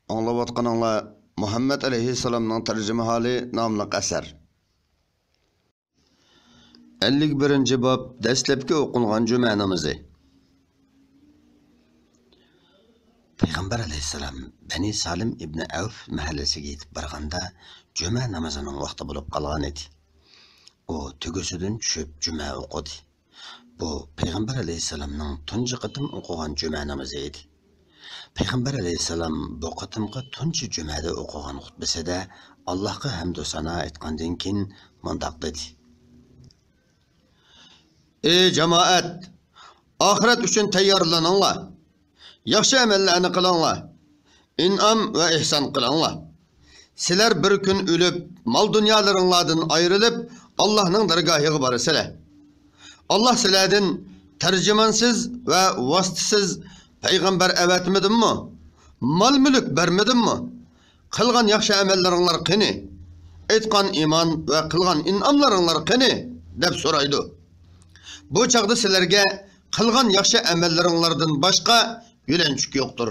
Anlavatqanыңlar Muhammed Aleyhisselam'ның tercüme hali namlıq əsər. 51. bab dəstəbki okunğan cümə namazı. Peygamber Aleyhisselam Beni Salim İbni Avf mahallesiga yetib barganda cümə namazının vaqti bo'lib qolgan edi. O tugasidan tushib cümə o'qidi. Bu Peygamber Aleyhisselam'ның tunji qatim o'qigan cümə namazı edi. Peygamber Aleyhisselam bu qatimqi tunji cümada o'qigan xutbasida Allohga hamd va sano aytgandan keyin mundaq dedi. Ey jamoat, oxirat uchun tayyorlaninglar. Yaxshi amallarni qilinglar. İn'am va ihson qilinglar. Sizlar bir kun o'lib, mol dunyolaringlardan ayrilib, Allohning dargohiga borsizlar. Allah sizlardan tarjimonsiz va vositasiz payg'ambar avatmidimmi? Mol mulk bermidimmi? Qilgan yaxshi amallaringlar qani? Aytgan iymon va qilgan in'omlaringlar qani? deb so'raydi. Bu chaqda sizlarga qilgan yaxshi amallaringlardan boshqa yo'lanchuk yo'qdir.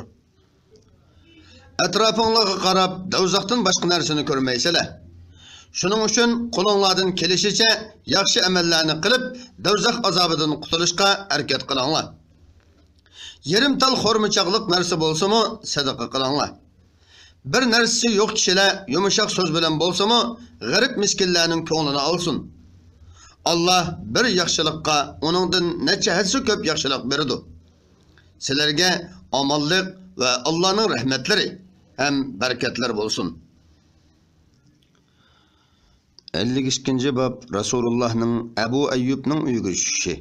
Atrofingizga qarab, do'zaxdan boshqa narsani ko'rmaysizlar. Shuning uchun qo'lingizdan kelishicha yaxshi amallarni qilib, do'zax azobidan qutulishga harakat qilinglar. Yerim tal xormichaqliq narsa bo'lsa-mu, sadaqa qilinglar. Bir narsasi yo'q kishilar yumshoq so'z bilan bo'lsa-mu, g'arib miskinlarning ko'nglini olsin. Allah bir yaxshilikqa uningdan necha hatsi ko'p yaxshilik beradi. Sizlarga omonlik va Allohning rahmatlari ham barakatlar bo'lsin. 52. bab Rasulullah'ның Abu Ayyub'ның uyga tushishi.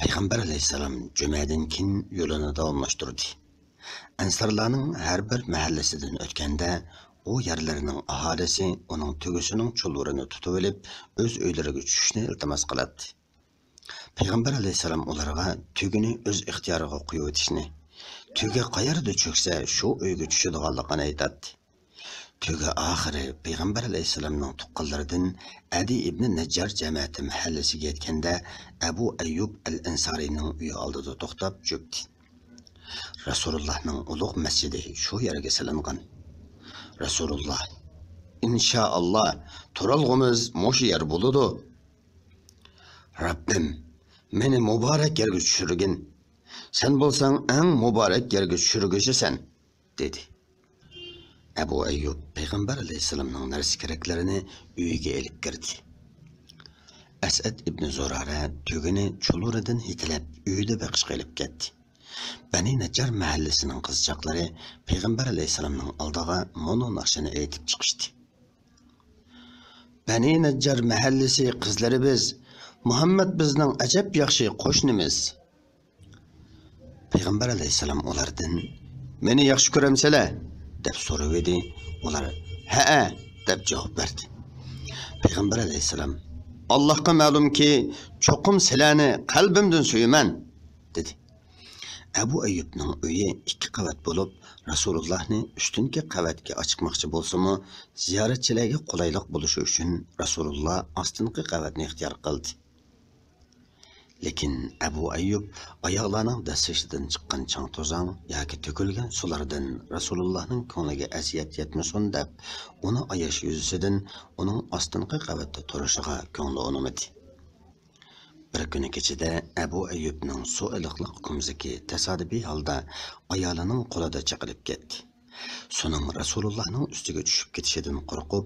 Peygamber Aleyhisselam cümədən keyin yo'lini davomlashtirdi. Ansarlarning har bir mahallasidan o'tganda o yerlarining aholisi uning tugasining chulvurini tutib olib, o'z uylariga tushishni iltimos qiladi. Peygamber Aleyhisselam ularga tugini o'z ixtiyoriga qo'yib o'tishni, tuga qayerda cho'ksa shu uyga tushadiganligini aytadi. Tuga oxiri Peygamber Aleyhisselam'ның tuqqanlaridan Adi ibn Najjar jamoati mahallasiga yetganda Abu Ayyub al-Ansarining uyi oldida to'xtab cho'kdi. Rasulullah'ның ulug' masjidi shu yerga salangan. Rasulullah, inshaalloh turalg'imiz mushu yer bo'ladi. Rabbim, meni muborak yerga tushirgin. Sen bo'lsang eng muborak yerga tushirguchisan, dedi. Abu Ayyub Peygamber Aleyhisselam'ның narsa keraklarini uyiga elib kirdi. Asad ibn Zurara tugini chuluridan hitilab uyida beqishga elib ketdi. Bani Najjar mahallasining qizchaqlari Peygamber Aleyhisselam'ның oldiga mono naqshini aytib chiqishdi. Bani Najjar mahallasi qizlari biz, Muhammad bizning ajab yaxshi qo'shnimiz. Peygamber Aleyhisselam ulardan meni yaxshi ko'ramsizlar deb so'ravdi. Ular ha deb javob berdi. Peygamber Aleyhisselam Allohga ma'lumki cho'qim sizlarni qalbimdan suyman dedi. Abu Ayyub'ning uyi 2 qavat bo'lib, Rasulullahni ustunki qavatga chiqmoqchi bo'lsa-mu, ziyoratchilarga qulaylik bo'lishi uchun Rasulullah ostinki qavatni ixtiyor qildi. Lekin Abu Ayyub oyoqlarning dastishidan chiqqan chang to'zang yoki to'kilgan sulardan Rasulullahning ko'ngliga aziyat yetmasin deb, uni ayash yuzasidan uning ostinki qavatda turishiga ko'ngli unamadi. Bir kuni kechida Abu Ayyub'ning suv iliqliq kumziki tasodifiy holda ayolining qo'lida chiqilib ketdi. So'ng Rasulullahning ustiga tushib ketishidan qo'rqib,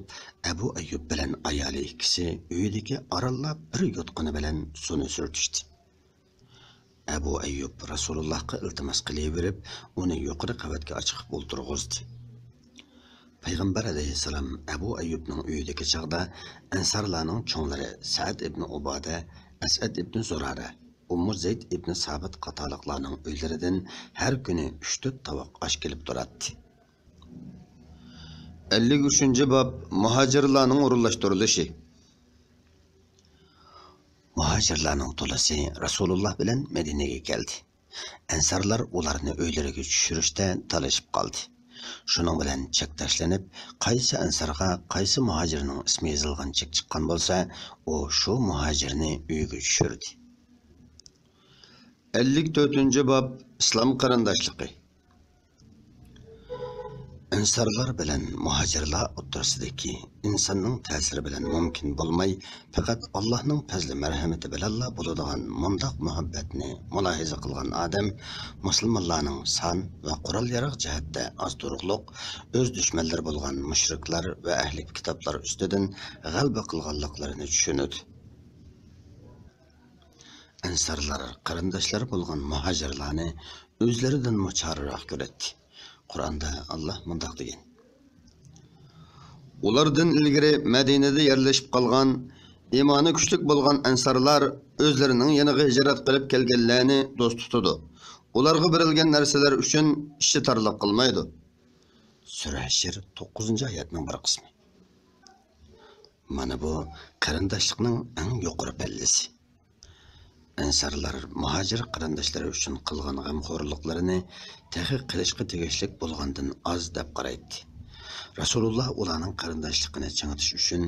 Abu Ayyub bilan ayoli ikkisi uyidagi arallab bir yutqini bilan suvni surtishdi. Abu Ayyub Rasulullahga iltimos qilaverib, uni yuqori qavatga chiqib o'ltirg'izdi. Peygamber Aleyhisselam Abu Ayyub'ning uyidagi chaqda ansarlarning cho'nglari Sa'd ibn Ubada, Asad ibn Zurara, Ummu Zayd ibn Sabit qatorliqlarning uylaridan har kuni 3-4 tovoq osh kelib turadi. 53. bab muhojirlarning o'rinlashtirilishi. Muhojirlarning to'lasi Rasulullah bilan Madinaga keldi. Ansarlar ularni uylariga tushirishda talashib qoldi. Shuning bilan chek tashlanib, qaysi ansarga qaysi muhojirning ismi yozilgan chek chiqqan bo'lsa, u shu muhojirni uyiga tushirdi. 54. bab islom qarindoshligi. Ensarlar bilan muhacirlar o'rtasidagi insonning ta'siri bilan mumkin bo'lmay, faqat Allohning fazli marhamati bilanla bo'ladigan mundoq muhabbatni mulohaza qilgan odam musulmonlarning son va qurol-yarog' jihatda ozturuqliq o'z dushmanlari bo'lgan mushriklar va ahli kitoblar ustidan g'alaba qilganliklarini tushunadi. Ensarlar qarindoshlar bo'lgan muhacirlarni o'zlaridan muchariroq ko'radi. Qur'onda Alloh mundoq degan: Ulardan ilgari Madinada yerleşip qalgan, iymoni kuchlik bo'lgan ansarlar o'zlarining yaniga hijrat qilib kelganlarni do'st tutadi. Ularga berilgan narsalar uchun ishi tarliq qilmaydi. Sura Shir 9-oyatning bir qismi. Mana bu qarindoshlikning eng yuqori pallasi. Ensarlar muhacir qarindoshlari uchun qilgan g'amxo'rliklarini tahqiq qilishga tegishli bo'lgandan oz deb qaraydi. Rasululloh ularning qarindoshligini chingitish uchun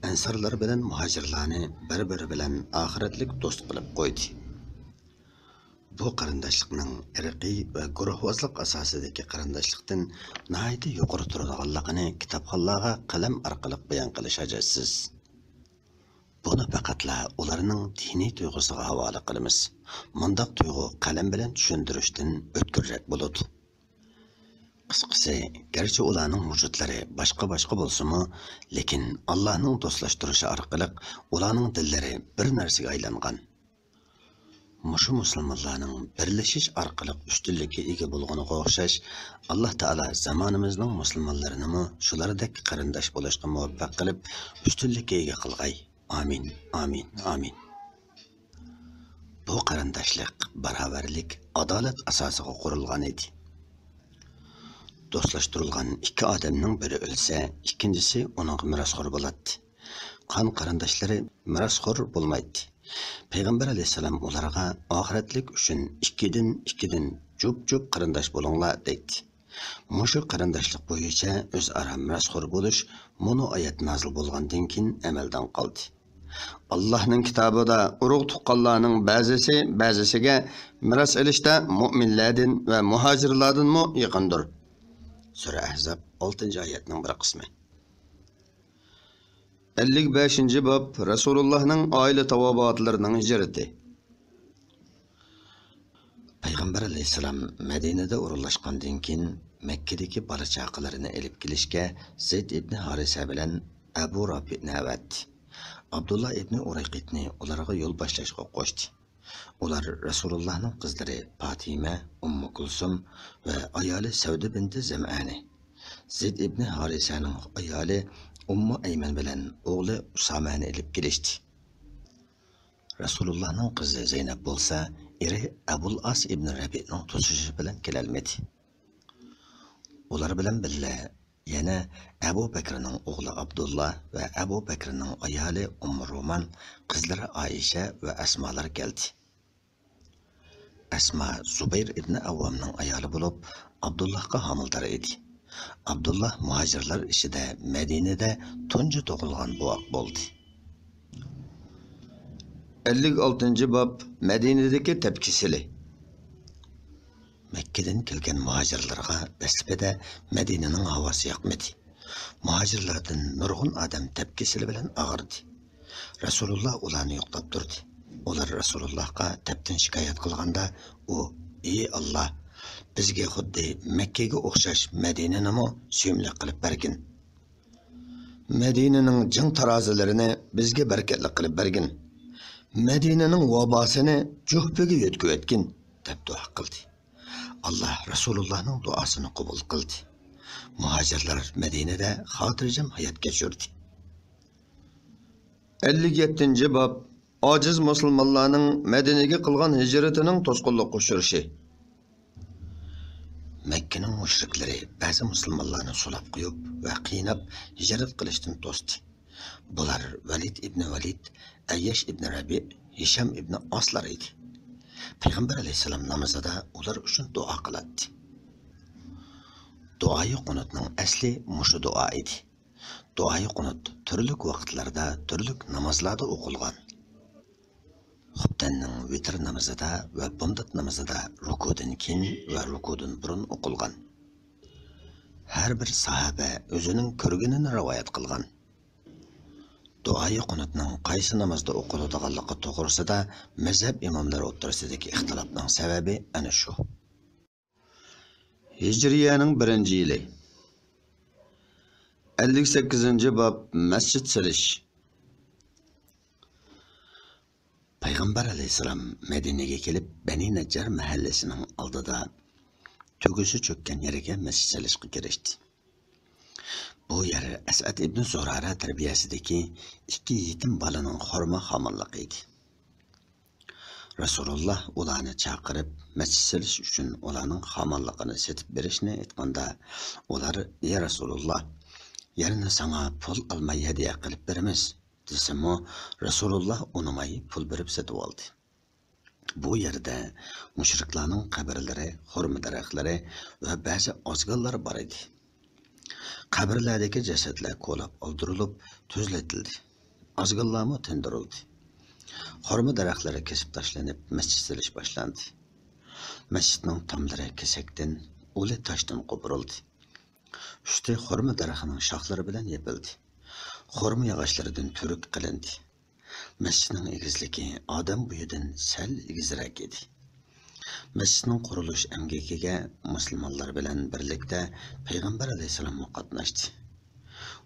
ensarlar bilan muhacirlarni bir-biri bilan oxiratlik do'st qilib qo'ydi. Bu qarindoshlikning irqiy va guruhvozlik asosidagi qarindoshlikdan nihoyatda yuqori turadiganligini kitobxonlarga qalam orqali bayon qilish hajotsiz. Buni faqatla ularning diniy tuyg'usiga havola qilamiz. Mundaq tuyg'u qalam bilan tushuntirishdan o'tkirroq bo'ladi. Qisqasi, garchi ularning vujudlari boshqa bo'lsa-mu, lekin Allohning do'stlashtirishi orqali ularning dillari bir narsaga aylangan. Mushu musulmonlarning birlashish orqali ustunlikka ega bo'lganiga o'xshash, Alloh taolo zamonimizning musulmonlarini shulardek qarindosh bo'lishga muvaffaq qilib, ustunlikka ega qilg'ay. Amin, amin, amin. Bu qarindoshlik, barobarlik, adolat asosiga qurilgan edi. Do'stlashtirilgan ikki odamning biri o'lsa, ikkinchisi uning mirosxo'ri bo'ladi. Qon qarindoshlari mirosxo'r bo'lmaydi. Payg'ambar alayhisalom ularga oxiratlik uchun ikkidan jup qarindosh bo'linglar deydi. Mushu qarindoshlik bo'yicha o'zaro mirosxo'r bo'lish mono oyat nozil bo'lgandan keyin amaldan qoldi. Allohning kitobida urug' tuqqanlarning ba'zisiga miros olishda mu'minlardan va muhojirlardanmi yaqindir. Sura Ahzab 6-oyatning bir qismi. 55-bob Rasulullohning oila tavobatlarining hijrati. Payg'ambar alayhisalom Madinada o'rinlashgandan keyin Makkadagi bola chaqalarini elib kelishga Zayd ibn Harisa bilan Abu Rabi'ni avatdi. Abdullah ibn Urayqitni ularga yo'l boshlashga qo'shdi. Ular Rasulullohning qizlari Fatima, Ummu Kulsum va ayoli Savda binti Zam'ani. Zayd ibn Harisaning ayoli Ummu Ayman bilan o'g'li Usamani elib kelishdi. Rasulullohning qizi Zaynab bo'lsa, eri Abul As ibn Rabi'ning to'sishi bilan kelolmadi. Ular bilan birga yana Abu Bakrning o'g'li Abdullah va Abu Bakrning ayoli Roman, qizlari Aisha va Asmalar keldi. Asma Zubayr ibn Avvamning ayoli bo'lib, Abdullahga homildor edi. Abdullah muhojirlar ishida Madinada tunji tug'ilgan buvoq bo'ldi. 56-bob Madinadagi tepkisili. Makkadan kelgan muhojirlarga dastlabida Madinaning havosi yoqmadi. Muhojirlardan nurg'un odam tepkisili bilan og'irdi. Rasululloh ularni yo'qlab turdi. Ular Rasulullohga tepdan shikoyat qilganda, u: "Ey Alloh, bizga xuddi Makkaga o'xshash Madinani suyumli qilib bergin. Madinaning jing tarozilarini bizga barakatli qilib bergin. Madinaning vabosini juhbiga yetkib etgin" deb duo qildi. Allah Rasulullohning duosini qabul qildi. Muhojirlar Madinada xotirjam hayot kechirdi. 57-bob Ojiz musulmonlarning Madinaga qilgan hijratining to'sqinlikqa uchrashi. Makkaning mushriklari ba'zi musulmonlarni sulab qo'yib va qiynab hijrat qilishdan to'sdi. Bular Valid ibn Valid, Ayyash ibn Rabi, Hisham ibn Oslar edi. Payg'ambar alayhisalom namozida ular uchun duo qiladi. Duoyi qunutning asli mushu duo edi. Duoyi qunut turli vaqtlarda, turli namozlarda o'qilgan. Xubtanning vitr namozida va bundat namozida rukudan keyin va rukudan burun o'qilgan. Her bir sahabe özünün körgününü rivayet kılgan. Duayı qunutning qaysi namazda o'qiladiganligi to'g'risida mazhab imomlari o'rtasidagi ixtilofning sababi ana shu. Hijriyaning 1-yili 58-bob masjid silish. Payg'ambar alayhisalom Madinaga kelib, Bani Najjar mahallasining oldida tug'usi cho'kkan yerga masjid silishga kirishdi. Bu yer Asad ibn Zurara tarbiyasidagi ikki yetim balaning xurmo xamonligi edi. Rasululloh ularni chaqirib, masjid silish uchun ularning xamonligini setib berishni aytganda, ular: "Ey Rasululloh, yerni sana pul almay hadiya qilib beramiz" desimi, Rasululloh unimay pul berib setib oldi. Bu yerda mushriklarning qabrlari, xurmo daraxtlari va ba'zi ozg'inlar bor edi. Qabrlardagi jasadlar ko'lab oldirilib, tuzlatildi. Ozg'inlarmi tindirildi. Xurmo daraxtlari kesib tashlanib, masjid silish boshlandi. Masjidning tomlari kesakdan, o'li toshdan qo'pirildi. Usti xurmo daraxining shoxlari bilan yopildi. Xurmo yog'ochlaridan turuk qilindi. Masjidning egizligi odam bo'yidan sal egizroq edi. Masjidning qurilish amgakiga musulmonlar bilan birlikda Payg'ambar alayhisalom qatnashdi.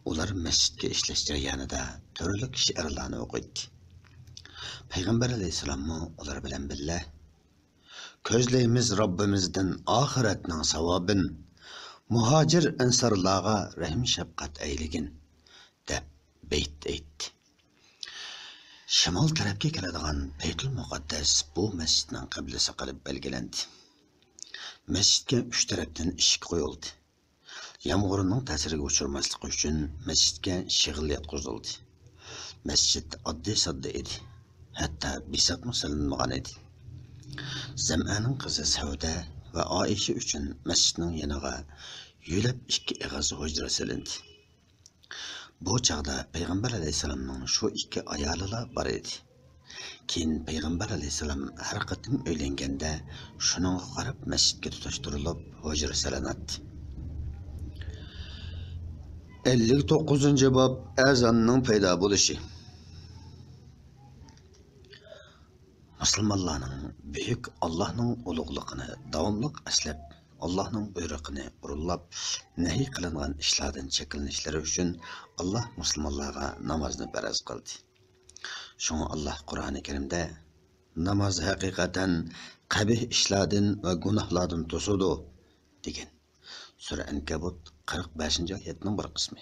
Ular masjidga ishlash jarayonida turli shi'rlarni o'qidi. Payg'ambar alayhisalom ular bilan birga: "Ko'zlaymiz Robbimizdan oxiratning savobin, muhojir ansarlarga rahm shafqat ayligin" deb bayt aytdi. Shimol tarafga keladigan Baytul Muqaddas bu masjidning qiblasi qilib belgilandi. Masjidga 3 tarafdan eshik qo'yildi. Yomg'irning ta'siriga uchramaslik uchun masjidga shig'il yotqizildi. Masjid oddiy sodda edi. Hatto bisotmi silinmagan edi. Zam'aning qizi Savda va Oisha uchun masjidning yoniga yo'lab 2 ig'iz hujra silindi. Bu chaqda Payg'ambar alayhisalomning shu 2 ayolila bor edi. Keyin Payg'ambar alayhisalom har qatim uylanganda shuningga qarab masjidga tutashtirilib hujra silinadi. 59-bob azonning paydo bo'lishi. Musulmonlarning büyük Allah'ның ulug'ligini davomli aslab, Allah'ның buyrug'ini urullab, nahiy qilingan ishlardan chekinishlari uchun Allah musulmonlarga namozni faraz qildi. Shunga Allah Qur'oni Karimda namoz haqiqatan qabih ishlardan va gunohlardan to'sudi degan. Sura Ankabut 45-oyatning bir qismi.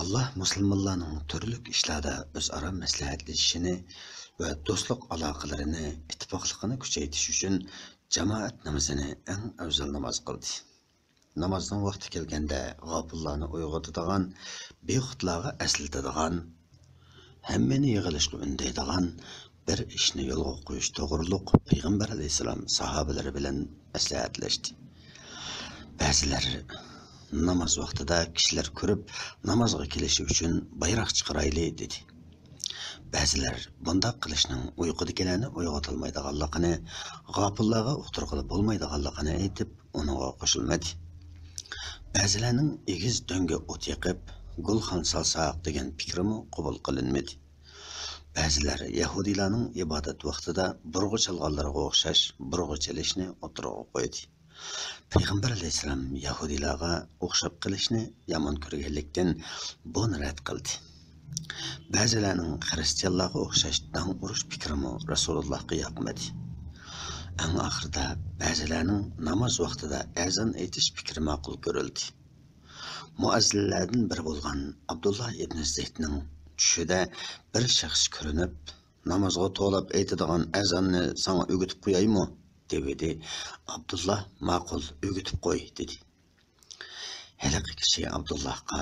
Allah musulmonlarning turli ishlarda o'zaro maslahatlashishini ve dostluk aloqalarini, ittifoqligini kuchaytirish uchun jamoat namozini eng afzal namoz qildi. Namozning vaqti kelganda g'ofillarni uyg'otadigan, bexudlarga eslatadigan, hammani yig'ilishga undaydigan bir ishni yo'lga qo'yish to'g'riliq Payg'ambar alayhisalom sahobalari bilan maslahatlashdi. Ba'zilar namoz vaqtida kishilar ko'rib namozga kelishi uchun bayroq chiqarayli dedi. Ba'zilar bunday qilishning uyqudagilarni uyg'otolmaydiganligini, g'ofillarga uqtirg'ili bo'lmaydiganligini aytib, uninga qo'shilmadi. Ba'zilarning egiz do'nga o't yoqib, gulxon salsaq degan fikrimi qabul qilinmadi. Ba'zilar yahudiylarning ibodat vaqtida burg'i chalganlarga o'xshash burg'i chalishni o'tirg'a qo'ydi. Payg'ambar alayhisalom yahudiylarga o'xshab qilishni yomon ko'rganlikdan buni rad qildi. Ba'zilarning xristianlarga o'xshash dang urush fikrimi Rasulullohga yoqmadi. Eng oxirida ba'zilarning namoz vaqtida azon aytish fikri ma'qul ko'rildi. Muazzinlardan biri bo'lgan Abdullah ibn Zaydning tushida bir shaxs ko'rinib, namozga to'lab aytadigan azonni sana o'gitib qo'yaymi dedi. Abdullah ma'qul o'gitib qo'y dedi. Halaq kishi Abdullahga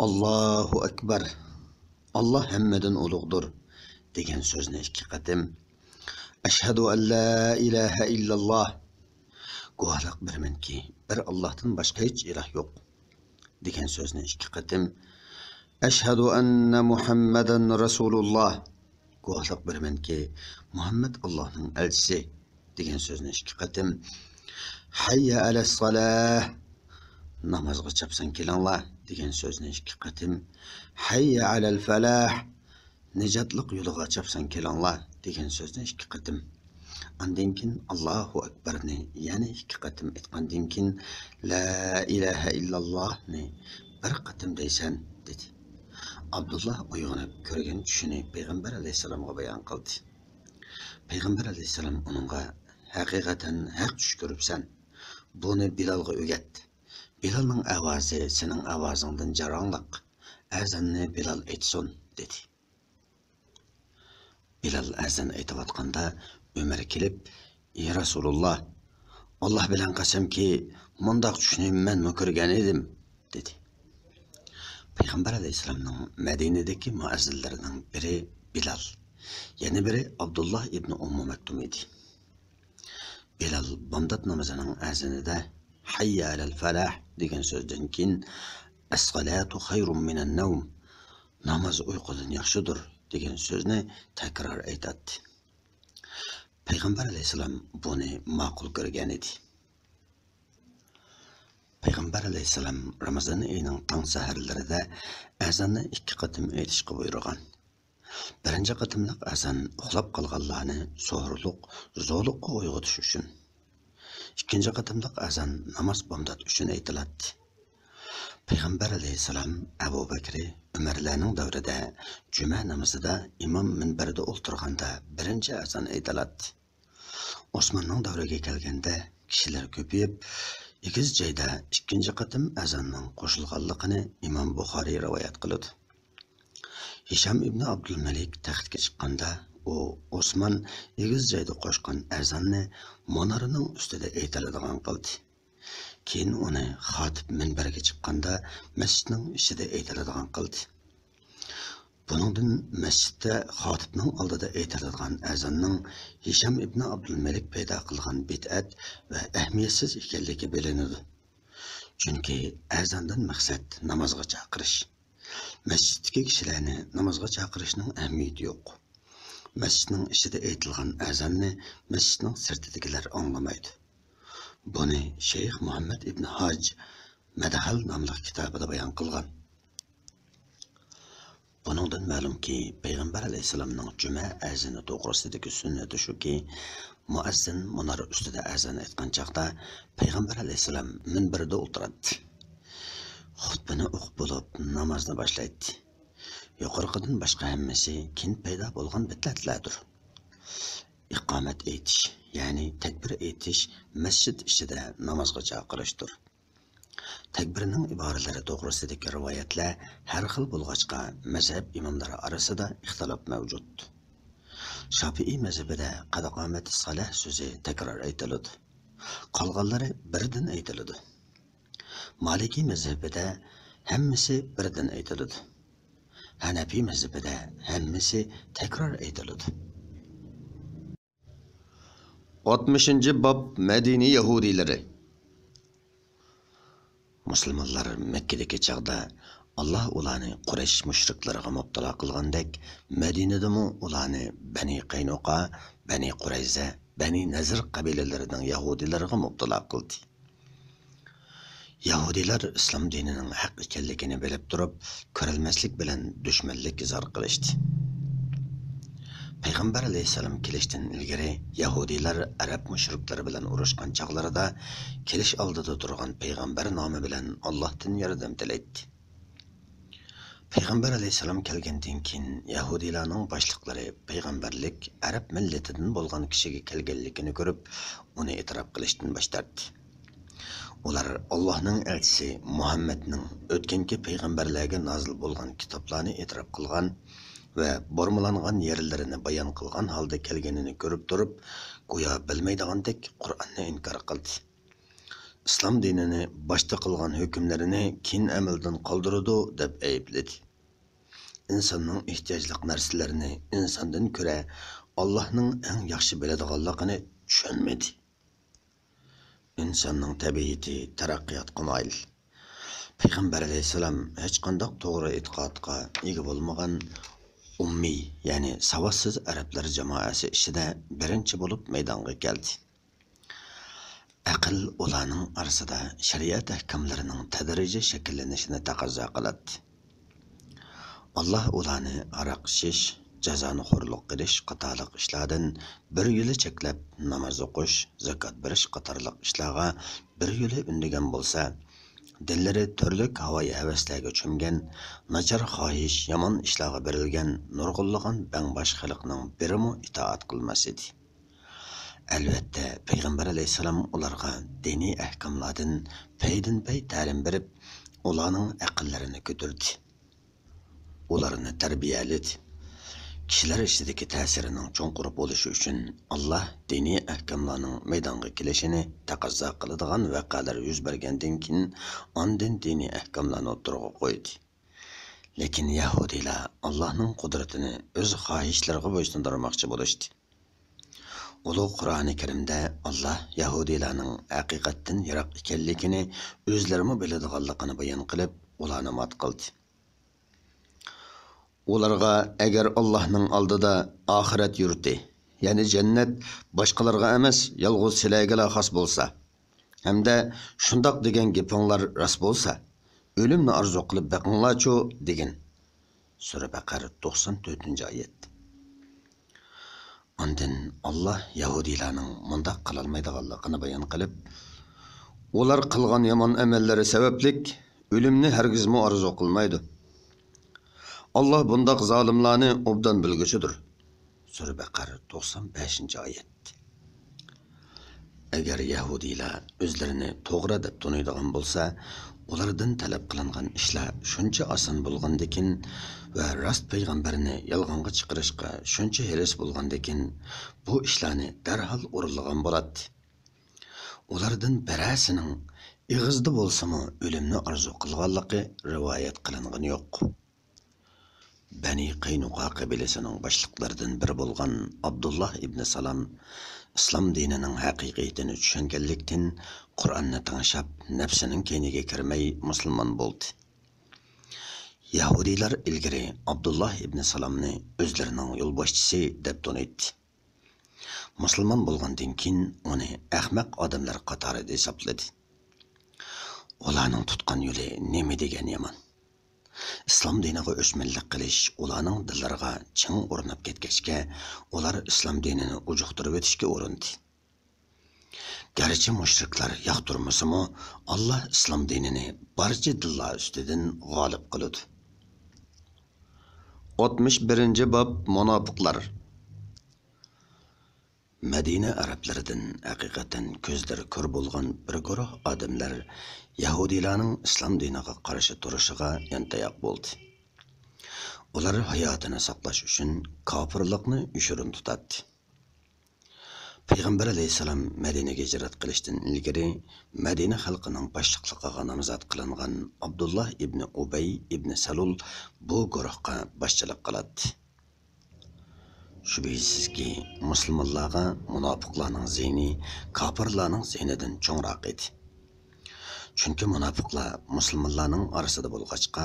Allahu akbar, Allah hammadan ulug'dir degan so'zni 2 qatim, ashhadu an la ilaha illalloh, guvohlik bermanki bir Allohdan boshqa hech iloh yo'q degan so'zni 2 qatim, ashhadu anna Muhammadan rasululloh, guvohlik bermanki Muhammad Allohning elchisi degan so'zni 2 qatim, hayya alas salah, namazga chapsan kelinglar degan so'zni 2 qatim, hayya alal falah, nijotliq yo'liga chapsan kelinglar degan so'zni 2 qatim. Ondan keyin Allohu akbarni yana 2 qatim aytgandan keyin la ilaha illallohni 1 qatim deysan dedi. Abdullah uyg'onib ko'rgan tushini payg'ambar alayhisalomga bayon qildi. Payg'ambar alayhisalom uningga haqiqatan haq tush ko'ribsan. Buni Bilalga o'gat. Bilalning ovozi sening ovozingdan jarangliq. Azanni Bilal aytsin dedi. Bilal azan aytayotganda Ömer kelib, "Ey Rasululloh, Alloh bilan qasamki, mundaq tushni men ko'rgan edim" dedi. Payg'ambar alayhisalomning Madinadagi muazzinlarining biri Bilal, yana biri Abdullah ibn Maktum edi. Bilal bomdod namozining azanida hayya alal falah degan so'zdan keyin as-salatu khayrun minan nawm, namoz uyqudan yaxshidir degan so'zni takror aytadi. Payg'ambar alayhisalom buni ma'qul ko'rgan edi. Payg'ambar alayhisalom Ramazon oyining tong saharlarida azonni 2 qatim aytishga buyurgan. Birinchi qatimliq azon uxlab qolganlarni so'g'irliq, zo'liqqa uyg'otish uchun. Ikkinchi qatimliq azon namoz bomdod uchun aytiladi. Payg'ambar alayhisalom Abu Bakr, Umarlarning davrida juma namozida imom minbarda o'tirganda birinchi azon aytiladi. Osmonning davriga kelganda kishilar ko'payib, ikiz joyda ikkinchi qatim azonning qo'shilganligini Imom Buxoriy rivoyat qiladi. Hisham ibn Abdulmalik taxtga chiqqanda u Osmon ikiz joyda qo'shgan azonni monorining ustida aytiladigan qildi. Keyin uni xotib minbarga chiqqanda masjidning ichida aytiladigan qildi. Buningdan masjidda xotibning oldida aytiladigan azonning Hisham ibn Abdulmalik paydo qilgan bid'at va ahamiyatsiz ekanligi bilinadi. Chunki azondan maqsad namozga chaqirish. Masjiddagi kishilarni namozga chaqirishning ahamiyati yo'q. Masjidning ichida aytilgan azonni masjidning sirtidagilar anglamaydi. Buni Sheyx Muhammad ibn Haj Madahal nomli kitobida bayon qilgan. Buningdan ma'lumki, Payg'ambar alayhisalomning juma azoni to'g'risidagi sunnati shuki, muazzin munora ustida azon aytgan chaqda Payg'ambar alayhisalom minbarda o'tiradi. Xutbani o'qib bo'lib namozni boshlaydi. Yuqoriqidan boshqa hammasi keyin paydo bo'lgan bid'atlardir. Iqomat aytish, ya'ni takbir aytish masjid ichida namozga chaqirishdir. Takbirning iboralari to'g'risidagi rivoyatlar har xil bo'lg'achqa mazhab imomlari orasida ixtilof mavjud. Shofiy mazhabida qadaqomati salah so'zi takror aytiladi. Qolganlari birdan aytiladi. Maliki mazhabida hammasi birdan aytiladi. Hanafi mazhabida hammasi takror aytiladi. 60-bob Madina yahudiylari. Musulmonlar Makkadagi chaqda Alloh ularni Quraysh mushriklariga mubtalo qilgandek, Madinadami ularni Bani Qaynuqa, Bani Qurayza, Bani Nazir qabilalarining yahudiylariga mubtalo qildi. Yahudilar islom dinining haq ekanligini bilib turib, ko'rilmaslik bilan dushmanlik izhor qilishdi. Payg'ambar alayhisalom kelishdan ilgari Yahudilar Arab mushriklari bilan urushgan chaqlarida kelish oldida turgan payg'ambar nomi bilan Allohdan yordam tilaydi. Payg'ambar alayhisalom kelgandan keyin Yahudilarning boshliqlari payg'ambarlik Arab millatidan bo'lgan kishiga kelganligini ko'rib, uni e'tirof qilishdan bosh tortdi. Ular Allohning elchisi Muhammadning o'tgangi payg'ambarlarga nozil bo'lgan kitoblarni e'tirof qilgan va bormalangan yerlarini bayon qilgan holda kelganini ko'rib turib, go'yo bilmaydigandek Qur'onni inkor qildi. Islom dinini boshda qilgan hukmlarini keyin amaldan qoldirdi deb aybladi. İnsanning ehtiyojli narsalarini insondan ko'ra Allohning eng yaxshi biladiganligini tushunmadi. İnsanning tabiati taraqqiyotga moyil. Payg'ambar alayhisalom hech qanday to'g'ri e'tiqodga ega bo'lmagan ummiy, ya'ni savodsiz arablar jamoasi ichida birinchi bo'lib maydonga keldi. aql ularning orasida shariat ahkomlarining tadrijiy shakllanishini taqozo qiladi. Allah ularni aroq ichish, jazoni xo'rliq qilish qatorliq ishlardan bir yo'li cheklab, namoz o'qish, zakot berish qatorliq ishlarga bir yo'li undagan bo'lsa, dillari turli havoyi havaslarga cho'mgan, nachar xohish, yomon ishlarga berilgan nurg'unlagan bangbosh xalqning birimi itoat qilmas edi. Albatta, Payg'ambar alayhisalom ularga diniy ahkomlardan paydin-pay ta'lim berib, ularning aqllarini ko'tardi. Ularni tarbiyaladi. Kishilar ishidagi ta'sirining cho'nqur bo'lishi uchun Allah diniy ahkomlarning maydonga kelishini taqozo qiladigan voqealar yuz bergandan keyin ondan diniy ahkomlarni o'tirg'a qo'ydi. Lekin Yahudilar Allohning qudratini o'z xohishlariga bo'ysundirmoqchi bo'lishdi. Ulug' Qur'oni Karimda Allah Yahudilarning haqiqatdan yiroq ekanligini o'zlari biladiganligini bayon qilib, ularni mat qildi. Ularga agar Allohning oldida oxirat yurti, ya'ni jannat boshqalarga emas, yolg'iz sizlarga xos bo'lsa, hamda shundoq degan gapinglar rost bo'lsa, o'limni orzu qilib baqinglarchu degan. Sura Baqara 94-oyat. Ondan Allah Yahudilarning mundaq qilolmaydiganligini bayon qilib, ular qilgan yomon amallari sabablik o'limni hargizmi orzu qilmaydi. Allah bundaq zolimlarni obdan bilguchidir. Sura Baqara 95-oyat. Agar Yahudilar o'zlarini to'g'ri deb taniydigan bo'lsa, ulardan talab qilingan ishlar shuncha oson bo'lgandekin va rost payg'ambarni yolg'onga chiqarishga shuncha heris bo'lgandekin, bu ishlarni darhol o'rinlagan bo'ladi. Ulardan birasining ig'izda bo'lsa-mu o'limni orzu qilganligi rivoyat qilingan yo'q. Bani Qaynuqa qabilasining boshliqlaridan biri bo'lgan Abdullah ibn Salam islom dinining haqiqatini tushunganlikdan Qur'onni tanishib, nafsining keyniga kirmay musulmon bo'ldi. Yahudilar ilgari Abdullah ibn Salamni o'zlarining yo'lboshchisi deb taniydi. Musulmon bo'lgandan keyin uni ahmoq odamlar qatorida hisobladi. Ularning tutgan yo'li nima degan yomon. İslam diniga o'chmanlik qilish ularning dillariga ching o'rnab ketgachga, ular islom dinini ujuqtirib o'tishga urindi. Garchi mushriklar yoqtirmasa-mu, Allah islom dinini barcha dillar ustidan g'olib qildi. 61-bob munofiqlar. Madina arablaridan haqiqatan ko'zlari ko'r bo'lgan bir guruh odamlar Yahudilarning islom diniga qarshi turishiga yantayoq bo'ldi. Ular hayotini saqlash uchun kofirlikni ushirin tutadi. Payg'ambar alayhisalom Madinaga hijrat qilishdan ilgari Madina xalqining boshliqligiga nomzod qilingan Abdullah ibn Ubay ibn Salul bu guruhga boshchilik qiladi. Shubhisizki, musulmonlarga munofiqlarning zini kofirlarning zinidan cho'ngroq edi. Chunki munofiqlar musulmonlarning orasida bo'lg'achqa,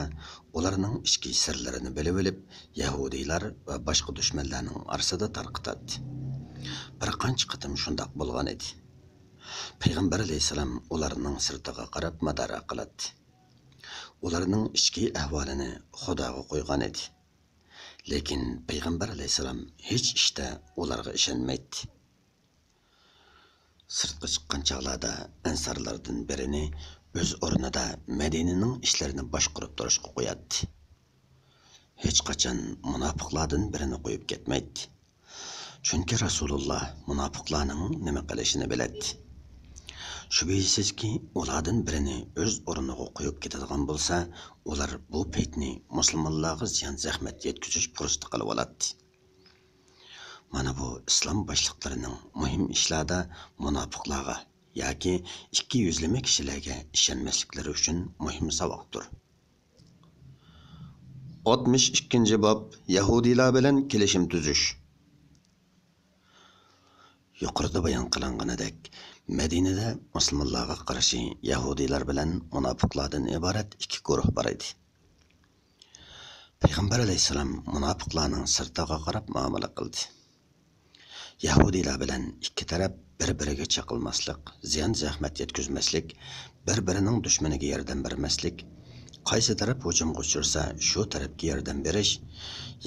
ularning ichki sirlarini bilib olib, Yahudilar va boshqa dushmanlarning orasida tarqatadi. Bir qancha qitim shundoq bo'lgan edi. Payg'ambar alayhisalom ularning sirtiga qarab madara qiladi. Ularning ichki ahvolini Xudoga qo'ygan edi. Lekin Payg'ambar alayhisalom hech ishda ularga ishonmaydi. Sirtqa chiqqan chog'larda ansarlardan birini o'z o'rnida Madinaning ishlarini boshqarib turishga qo'yadi. Hech qachon munofiqlardan birini qo'yib ketmaydi. Chunki Rasululloh munofiqlarning nima qilishini biladi. Shubhisizki, ulardan birini o'z o'rniga qo'yib ketadigan bo'lsa, ular bu paytni musulmonlarga ziyon zahmat yetkazish fursati qilib oladi. Mana bu islom boshliqlarining muhim ishlarda munofiqlarga yoki ikki yuzlama kishilarga ishonmasliklari uchun muhim saboqdir. 62-bob Yahudilar bilan kelishim tuzish. Yuqorida bayon qilinganidek, Madinada musulmonlarga qarshi Yahudilar bilan munofiqlardan iborat ikki guruh bor edi. Payg'ambar alayhisalom munofiqlarning sirtiga qarab muomala qildi. Yahudiylar bilan ikki taraf bir-biriga chaqilmaslik, ziyon zahmat yetkazmaslik, bir-birining dushmaniga yordam bermaslik, qaysi taraf hujumga uchirsa shu tarafga yordam berish,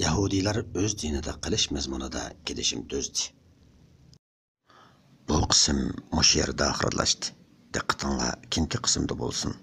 Yahudiylar o'z dinida qilish mazmunida kelishim tuzdi. Bu qism mush yerda oxirlashdi. Diqqatinglar keyingi qismda bo'lsin.